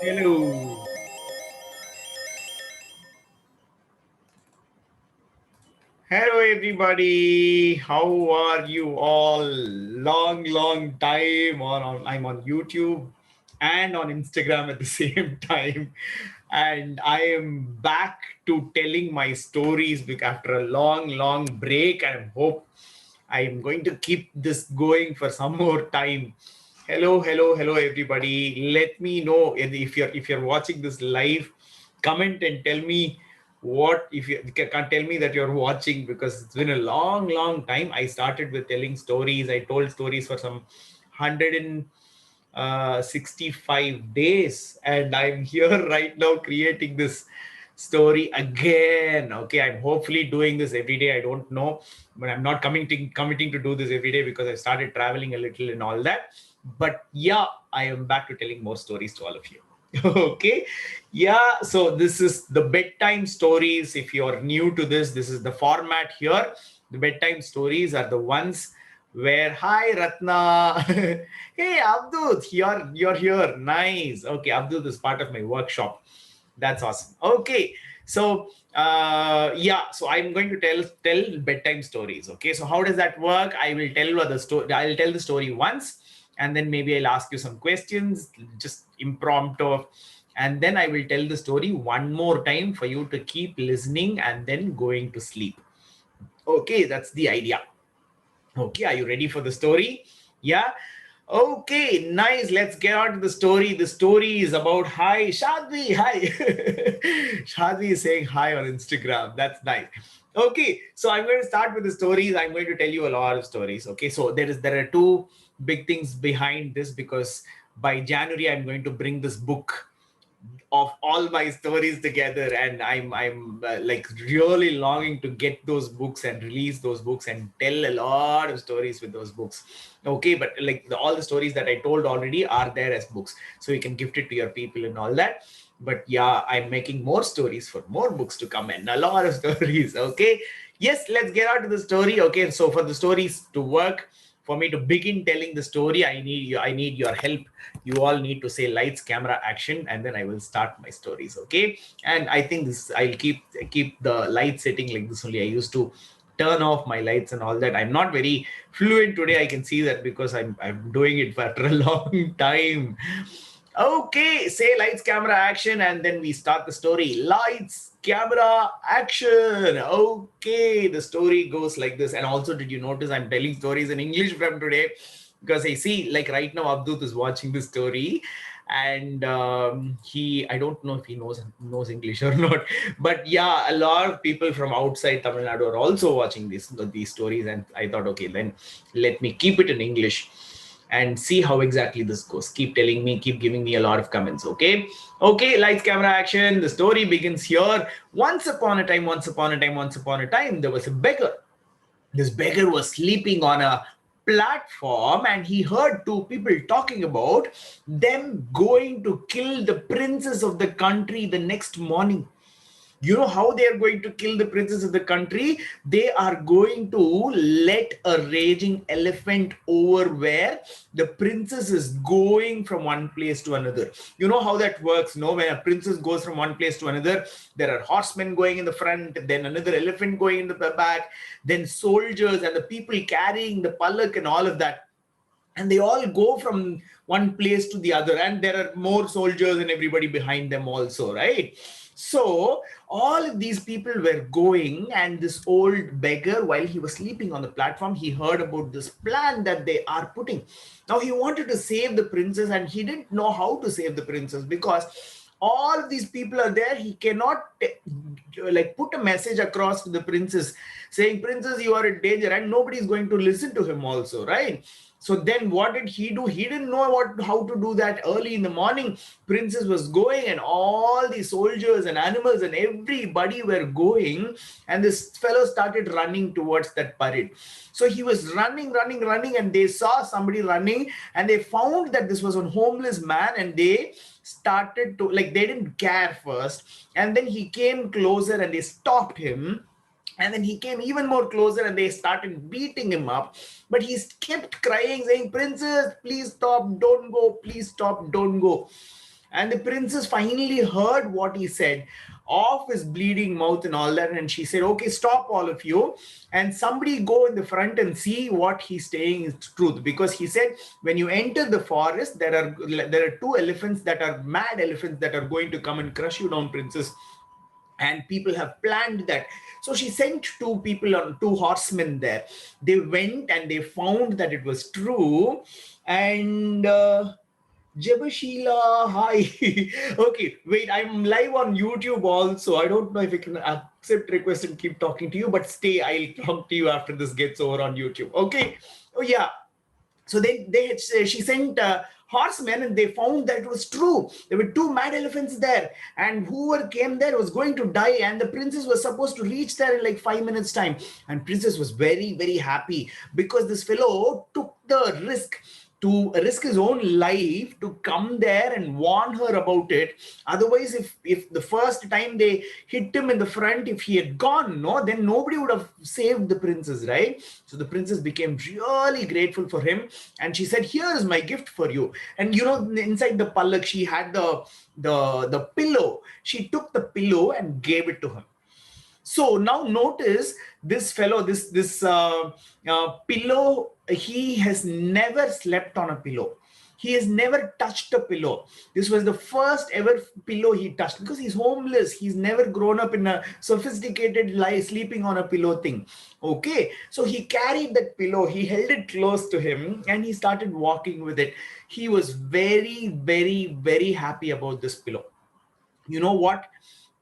Hello. Hello, everybody. How are you all? Long time I'm on YouTube and on Instagram at the same time. And I am back to telling my stories after a long break. And I hope I am going to keep this going for some more time. Hello, everybody. Let me know if you're watching this live. Comment and tell me what if you can't tell me that you're watching, because it's been a long time. I started with telling stories. I told stories for some 165 days, and I'm here right now creating this story again. Okay, I'm hopefully doing this every day. I don't know, but I'm not committing to do this every day because I started traveling a little and all that. But yeah, I am back to telling more stories to all of you. Okay, yeah, so this is the bedtime stories. If you're new to this is the format here. The bedtime stories are the ones where, hi Ratna. Hey Abdul, you're here. Nice. Okay, Abdul is part of my workshop. That's awesome. Okay, so yeah, so I'm going to tell bedtime stories. Okay, so how does that work? I will tell the story. I'll tell the story once, and then maybe I'll ask you some questions, just impromptu, and then I will tell the story one more time for you to keep listening and then going to sleep. Okay, that's the idea. Okay, are you ready for the story? Yeah. Okay, nice. Let's get on to the story. The story is about, hi, Shadvi. Hi. Shadvi is saying hi on Instagram. That's nice. Okay, so I'm going to start with the stories. I'm going to tell you a lot of stories. Okay, so there are two big things behind this, because by January I'm going to bring this book of all my stories together, and I'm like really longing to get those books and release those books and tell a lot of stories with those books. Okay, but like all the stories that I told already are there as books, so you can gift it to your people and all that. But yeah, I'm making more stories for more books to come, and a lot of stories. Okay, yes, let's get out to the story. Okay, so for the stories to work, for me to begin telling the story, I need your help. You all need to say lights, camera, action, and then I will start my stories. Okay, and I think this, I'll keep the light setting like this only. I used to turn off my lights and all that. I'm not very fluent today, I can see that, because I'm doing it for a long time. Okay, say lights, camera, action, and then we start the story. Lights, camera, action. Okay, the story goes like this. And also, did you notice I'm telling stories in English from today? Because I see, like right now, Abdul is watching the story, and I don't know if he knows English or not, but yeah, a lot of people from outside Tamil Nadu are also watching these stories, and I thought, okay, then let me keep it in English and see how exactly this goes. Keep telling me, keep giving me a lot of comments. Okay, okay, lights, camera, action. The story begins here. Once upon a time, there was a beggar. This beggar was sleeping on a platform, and he heard two people talking about them going to kill the princess of the country the next morning. You know how they are going to kill the princess of the country? They are going to let a raging elephant over where the princess is going from one place to another. You know how that works, no? When a princess goes from one place to another, there are horsemen going in the front, then another elephant going in the back, then soldiers and the people carrying the palak and all of that, and they all go from one place to the other, and there are more soldiers and everybody behind them also, right? So all of these people were going, and this old beggar, while he was sleeping on the platform, he heard about this plan that they are putting. Now he wanted to save the princess, and he didn't know how to save the princess, because all of these people are there. He cannot like put a message across to the princess saying, princess, you are in danger, and nobody is going to listen to him also, right? So then what did he do? He didn't know how to do that. Early in the morning, princess was going, and all the soldiers and animals and everybody were going, and this fellow started running towards that parade. So he was running, and they saw somebody running, and they found that this was a homeless man, and they started to, like, they didn't care first, and then he came closer and they stopped him, and then he came even more closer and they started beating him up. But he kept crying, saying, princess, please stop, don't go, please stop, don't go. And the princess finally heard what he said off his bleeding mouth and all that, and she said, okay, stop all of you, and somebody go in the front and see what he's saying is truth. Because he said, when you enter the forest, there are two elephants that are mad elephants that are going to come and crush you down, princess, and people have planned that. So she sent two people, on two horsemen there. They went and they found that it was true. And Jebashila, hi. Okay, wait, I'm live on YouTube also. I don't know if I can accept request and keep talking to you, but stay, I'll talk to you after this gets over on YouTube. Okay. Oh yeah. So she sent horsemen, and they found that it was true. There were two mad elephants there, and whoever came there was going to die, and the princess was supposed to reach there in like 5 minutes time. And princess was very, very happy, because this fellow took the risk to risk his own life to come there and warn her about it. Otherwise, if the first time they hit him in the front, if he had gone, no, then nobody would have saved the princess, right? So the princess became really grateful for him, and she said, here is my gift for you. And you know, inside the pallak, she had the pillow. She took the pillow and gave it to him. So now notice this fellow, this pillow, he has never slept on a pillow. He has never touched a pillow. This was the first ever pillow he touched, because he's homeless. He's never grown up in a sophisticated life, sleeping on a pillow thing. Okay, so he carried that pillow, he held it close to him, and he started walking with it. He was very, very, very happy about this pillow. You know what?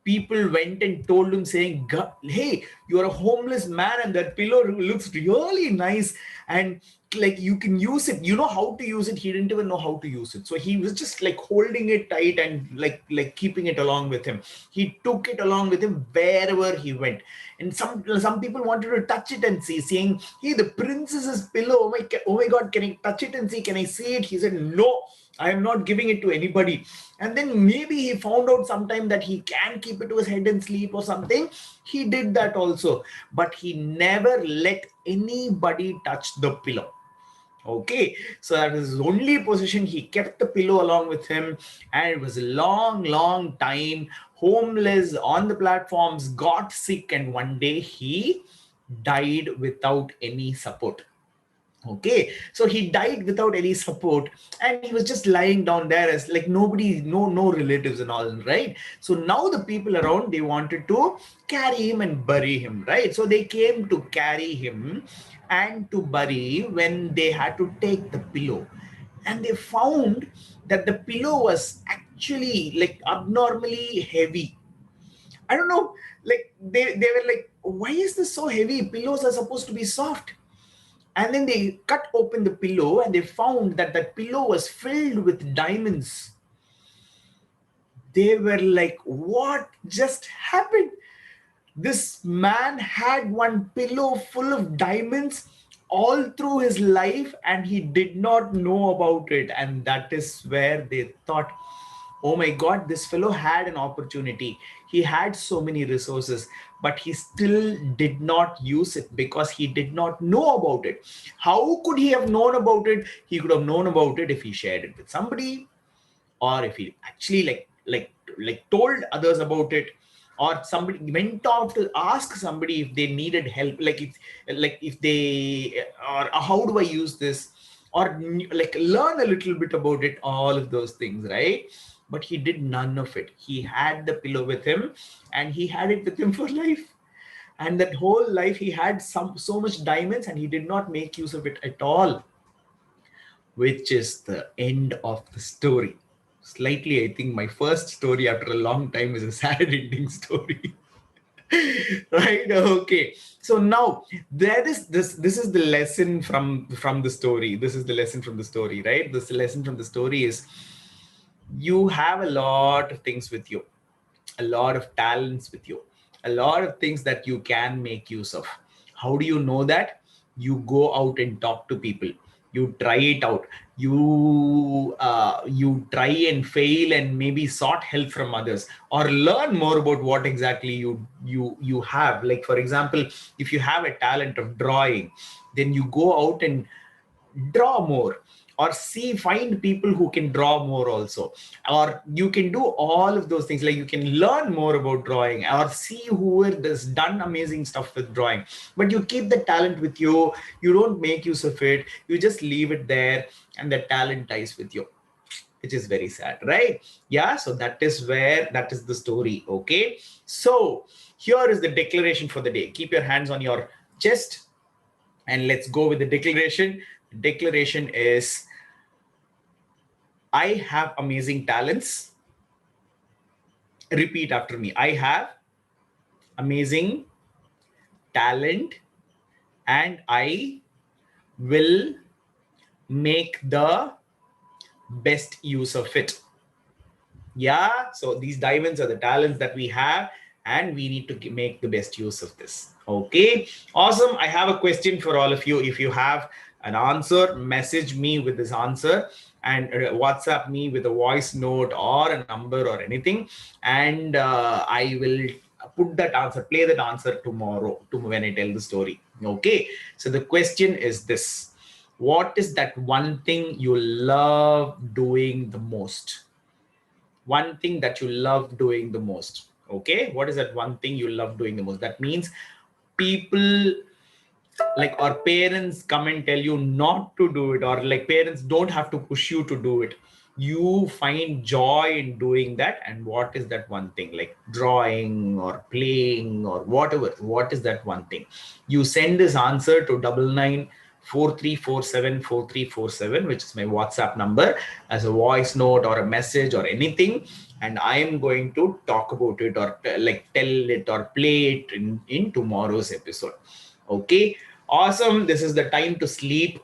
People went and told him, saying, hey, you're a homeless man, and that pillow looks really nice, and like you can use it, you know how to use it. He didn't even know how to use it, so he was just like holding it tight and like keeping it along with him. He took it along with him wherever he went. And some people wanted to touch it and see, saying, hey, the princess's pillow, oh my god, can I touch it and see, can I see it? He said, no, I am not giving it to anybody. And then maybe he found out sometime that he can keep it to his head and sleep or something. He did that also, but he never let anybody touch the pillow. Okay, so that was his only possession. He kept the pillow along with him, and it was a long, long time homeless on the platforms, got sick, and one day he died without any support. Okay, so he died without any support, and he was just lying down there as like nobody, no relatives and all, right? So now the people around, they wanted to carry him and bury him, right? So they came to carry him and to bury, when they had to take the pillow, and they found that the pillow was actually like abnormally heavy. I don't know, like they were like, why is this so heavy? Pillows are supposed to be soft. And then they cut open the pillow, and they found that that pillow was filled with diamonds. They were like, what just happened? This man had one pillow full of diamonds all through his life, and he did not know about it. And that is where they thought, oh my god, this fellow had an opportunity. He had so many resources, but he still did not use it because he did not know about it. How could he have known about it? He could have known about it if he shared it with somebody, or if he actually like told others about it, or somebody went out to ask somebody if they needed help, like if they, or how do I use this, or like learn a little bit about it, all of those things, right? But he did none of it. He had the pillow with him, and he had it with him for life. And that whole life he had so much diamonds, and he did not make use of it at all, which is the end of the story. Slightly, I think my first story after a long time is a sad ending story. Right? Okay. So now there is this is the lesson from the story. This is the lesson from the story, right? This lesson from the story is, you have a lot of things with you, a lot of talents with you, a lot of things that you can make use of. How do you know that? You go out and talk to people. You try it out. You try and fail, and maybe sought help from others, or learn more about what exactly you have. Like for example, if you have a talent of drawing, then you go out and draw more, or see, find people who can draw more also, or you can do all of those things. Like you can learn more about drawing, or see who has done amazing stuff with drawing, but you keep the talent with you. You don't make use of it, you just leave it there, and the talent dies with you, which is very sad, right? Yeah, so that is the story. Okay, so here is the declaration for the day. Keep your hands on your chest and let's go with the declaration. The declaration is, I have amazing talents. Repeat after me. I have amazing talent and I will make the best use of it. Yeah, so these diamonds are the talents that we have, and we need to make the best use of this. Okay, awesome. I have a question for all of you. If you have an answer, message me with this answer, and WhatsApp me with a voice note or a number or anything, and I will put that answer, play that answer tomorrow to when I tell the story. Okay, so the question is this: what is that one thing you love doing the most? One thing that you love doing the most. Okay, what is that one thing you love doing the most? That means people, like our parents, come and tell you not to do it, or like parents don't have to push you to do it. You find joy in doing that. And what is that one thing? Like drawing or playing or whatever. What is that one thing? You send this answer to 9943474347, which is my WhatsApp number, as a voice note or a message or anything, and I am going to talk about it, or like tell it or play it in tomorrow's episode. Okay, awesome. This is the time to sleep.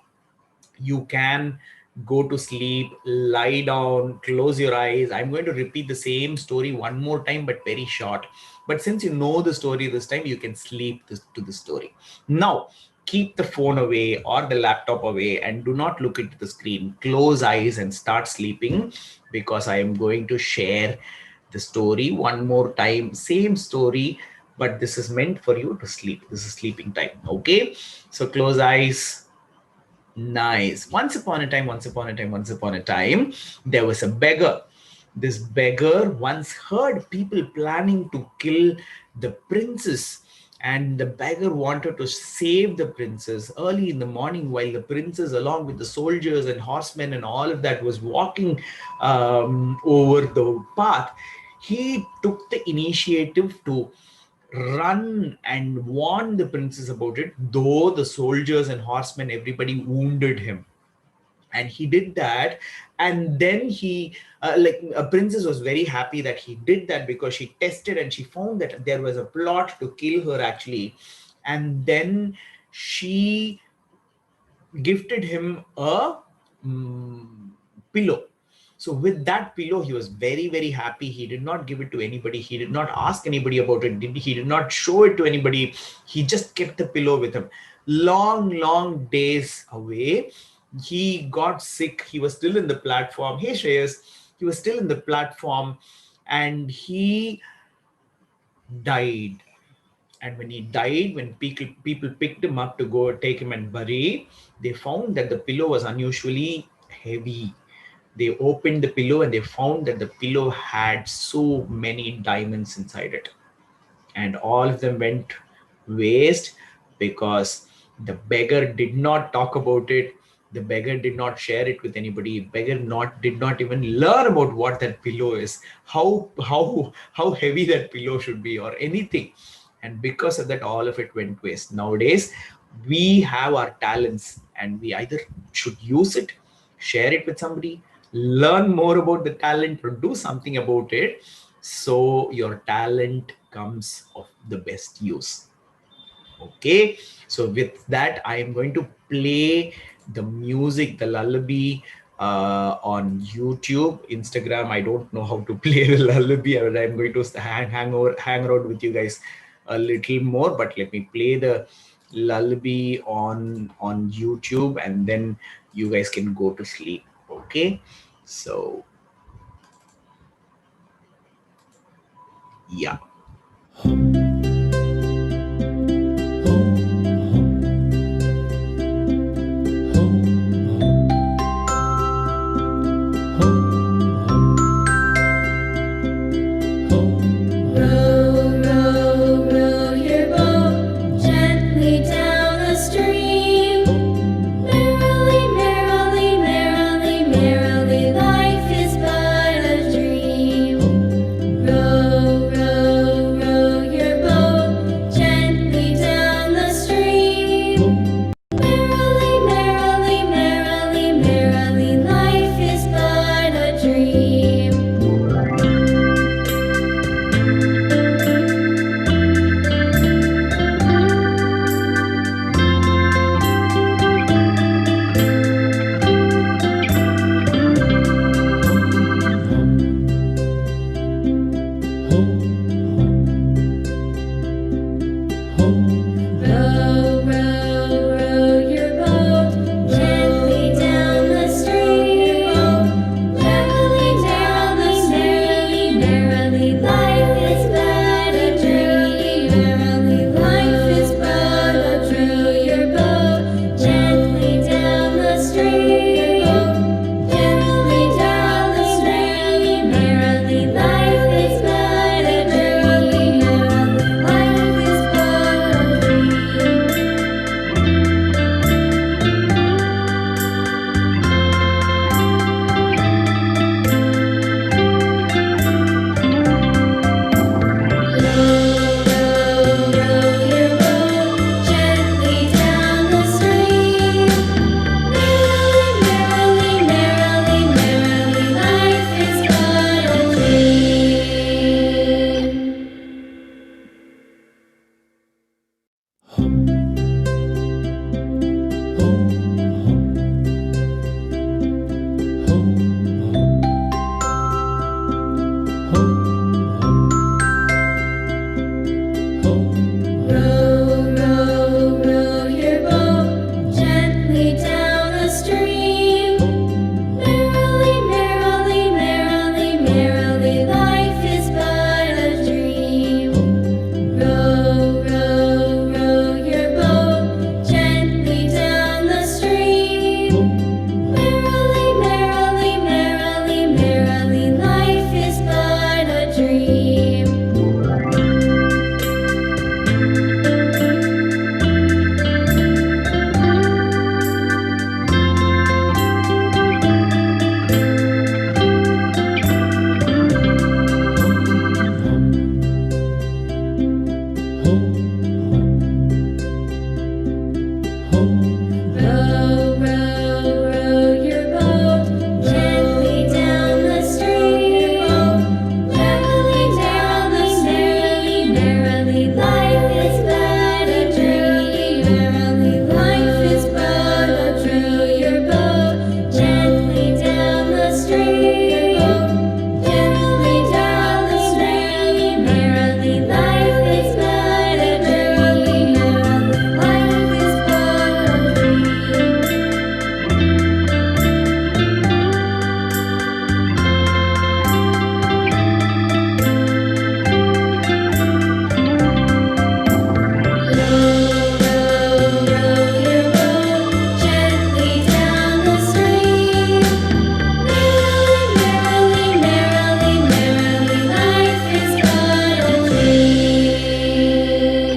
You can go to sleep, lie down, close your eyes. I'm going to repeat the same story one more time, but very short. But since you know the story this time, you can sleep to the story. Now, keep the phone away or the laptop away and do not look into the screen. Close eyes and start sleeping, because I am going to share the story one more time. Same story, but this is meant for you to sleep. This is sleeping time. Okay, so close eyes. Nice. Once upon a time, there was a beggar. This beggar once heard people planning to kill the princess, and the beggar wanted to save the princess. Early in the morning, while the princess, along with the soldiers and horsemen and all of that, was walking over the path, he took the initiative to run and warn the princess about it, though the soldiers and horsemen, everybody wounded him. And he did that. And then he, like, a princess was very happy that he did that, because she tested and she found that there was a plot to kill her actually. And then she gifted him a pillow. So with that pillow, he was very, very happy. He did not give it to anybody. He did not ask anybody about it. He did not show it to anybody. He just kept the pillow with him. Long, long days away, he got sick. He was still in the platform. Hey, Shreyas, he was still in the platform, and he died. And when he died, when people picked him up to go take him and bury, they found that the pillow was unusually heavy. They opened the pillow and they found that the pillow had so many diamonds inside it. And all of them went waste, because the beggar did not talk about it. The beggar did not share it with anybody. Beggar did not even learn about what that pillow is, how heavy that pillow should be, or anything. And because of that, all of it went waste. Nowadays, we have our talents, and we either should use it, share it with somebody, learn more about the talent, or do something about it, so your talent comes of the best use. Okay, so with that, I am going to play the music, the lullaby, on YouTube, Instagram. I don't know how to play the lullaby, and I'm going to hang around with you guys a little more. But let me play the lullaby on YouTube, and then you guys can go to sleep. Okay, so yeah.